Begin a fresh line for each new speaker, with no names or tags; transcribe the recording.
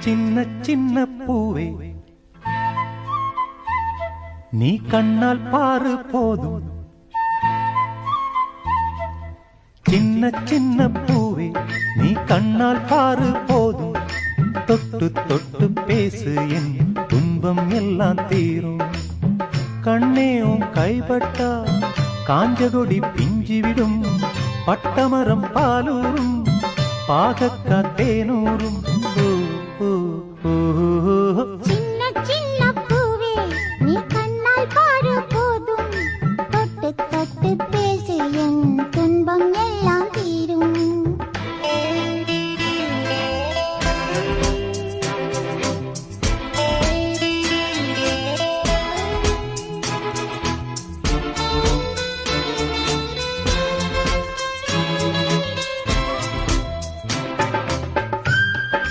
சின்ன சின்ன பூவே நீ கண்ணால் பாரு போதும். சின்ன சின்ன பூவே நீ கண்ணால் பாரு போதும். தொட்டு தொட்டு பேசு என் துன்பம் எல்லாம் தீரும். கண்ணே உன் கைப்பட்டா காஞ்சகொடி பிஞ்சிவிடும். பட்டமரம் பாலூரும் பாகக்கா தேனூரும்.
சின்ன சின்ன பூவே நீ கண்ணால் பாரு போதும். தொட்டு தொட்டு பேசு என் துன்பம் எல்லாம் தீரும்.